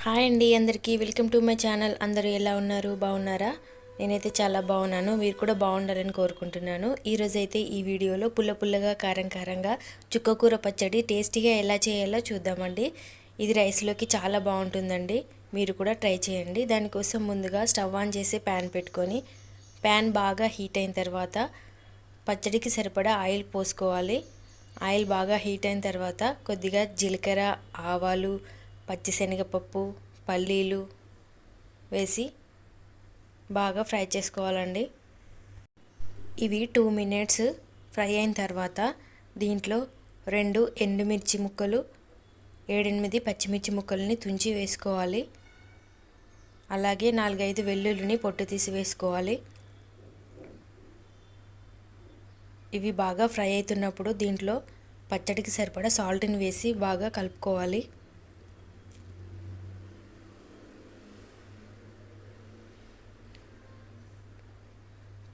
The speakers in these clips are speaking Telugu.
హాయ్ అండి అందరికీ వెల్కమ్ టు మై ఛానల్. అందరూ ఎలా ఉన్నారు? బాగున్నారా? నేనైతే చాలా బాగున్నాను. మీరు కూడా బాగుండాలని కోరుకుంటున్నాను. ఈరోజైతే ఈ వీడియోలో పుల్లగా కారంగా చుక్కకూర పచ్చడి టేస్టీగా ఎలా చేయాలో చూద్దామండి. ఇది రైస్లోకి చాలా బాగుంటుందండి. మీరు కూడా ట్రై చేయండి. దానికోసం ముందుగా స్టవ్ ఆన్ చేసి ప్యాన్ పెట్టుకొని ప్యాన్ బాగా హీట్ అయిన తర్వాత పచ్చడికి సరిపడా ఆయిల్ పోసుకోవాలి. ఆయిల్ బాగా హీట్ అయిన తర్వాత కొద్దిగా జీలకర్ర, ఆవాలు, పచ్చిశనగపప్పు, పల్లీలు వేసి బాగా ఫ్రై చేసుకోవాలండి. ఇవి 2 మినిట్స్ ఫ్రై అయిన తర్వాత దీంట్లో 2 ఎండుమిర్చి ముక్కలు, 7-8 పచ్చిమిర్చి ముక్కల్ని తుంచి వేసుకోవాలి. అలాగే 4-5 వెల్లుల్లిని పొట్టు తీసి వేసుకోవాలి. ఇవి బాగా ఫ్రై అవుతున్నప్పుడు దీంట్లో పచ్చడికి సరిపడా సాల్ట్ని వేసి బాగా కలుపుకోవాలి.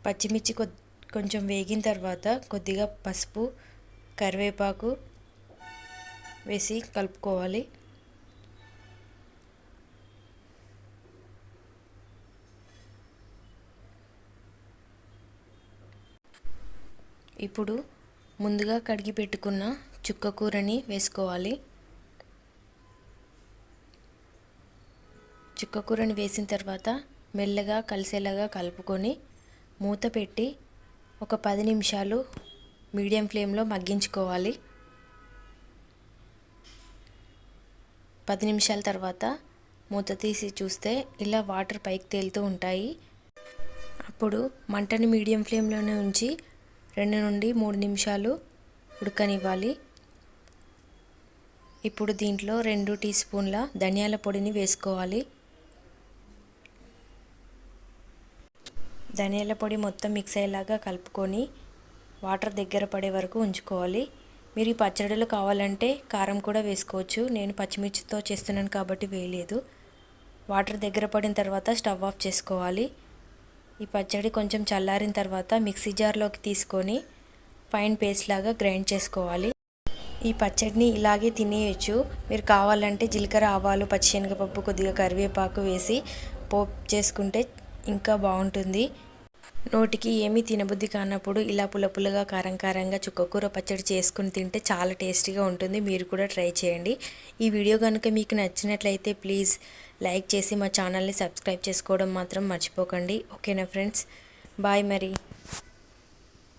పచ్చిమిర్చి కొంచెం వేగిన తర్వాత కొద్దిగా పసుపు, కరివేపాకు వేసి కలుపుకోవాలి. ఇప్పుడు ముందుగా కడిగి పెట్టుకున్న చుక్కకూరని వేసుకోవాలి. చుక్కకూరని వేసిన తర్వాత మెల్లగా కలిసేలాగా కలుపుకొని మూత పెట్టి ఒక 10 నిమిషాలు మీడియం ఫ్లేమ్లో మగ్గించుకోవాలి. 10 నిమిషాల తర్వాత మూత తీసి చూస్తే ఇలా వాటర్ పైకి తేలుతూ ఉంటాయి. అప్పుడు మంటని మీడియం ఫ్లేమ్లోనే ఉంచి 2 నుండి 3 నిమిషాలు ఉడకనివ్వాలి. ఇప్పుడు దీంట్లో 2 టీ స్పూన్ల ధనియాల పొడిని వేసుకోవాలి. ధనియాల పొడి మొత్తం మిక్స్ అయ్యేలాగా కలుపుకొని వాటర్ దగ్గర పడే వరకు ఉంచుకోవాలి. మీరు ఈ పచ్చడిలో కావాలంటే కారం కూడా వేసుకోవచ్చు. నేను పచ్చిమిర్చితో చేస్తున్నాను కాబట్టి వేయలేదు. వాటర్ దగ్గర పడిన తర్వాత స్టవ్ ఆఫ్ చేసుకోవాలి. ఈ పచ్చడి కొంచెం చల్లారిన తర్వాత మిక్సీ జార్లోకి తీసుకొని ఫైన్ పేస్ట్ లాగా గ్రైండ్ చేసుకోవాలి. ఈ పచ్చడిని ఇలాగే తినేయచ్చు. మీరు కావాలంటే జీలకర్ర, ఆవాలు, పచ్చిశనగపప్పు, కొద్దిగా కరివేపాకు వేసి పోపు చేసుకుంటే ఇంకా బాగుంటుంది. నోటికి ఏమీ తినబుద్ధి కానప్పుడు ఇలా పుల్లగా కారంగా చుక్కకూర పచ్చడి చేసుకుని తింటే చాలా టేస్టీగా ఉంటుంది. మీరు కూడా ట్రై చేయండి. ఈ వీడియో కనుక మీకు నచ్చినట్లయితే ప్లీజ్ లైక్ చేసి మా ఛానల్ని సబ్స్క్రైబ్ చేసుకోవడం మాత్రం మర్చిపోకండి. ఓకేనా ఫ్రెండ్స్? బాయ్ మరి.